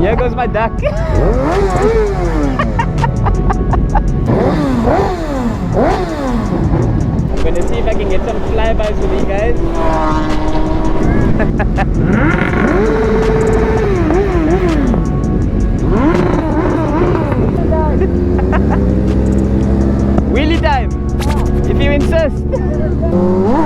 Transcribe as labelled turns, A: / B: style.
A: Here goes my duck. I'm gonna see if I can get some flybys with you guys. Wheelie time, if you insist.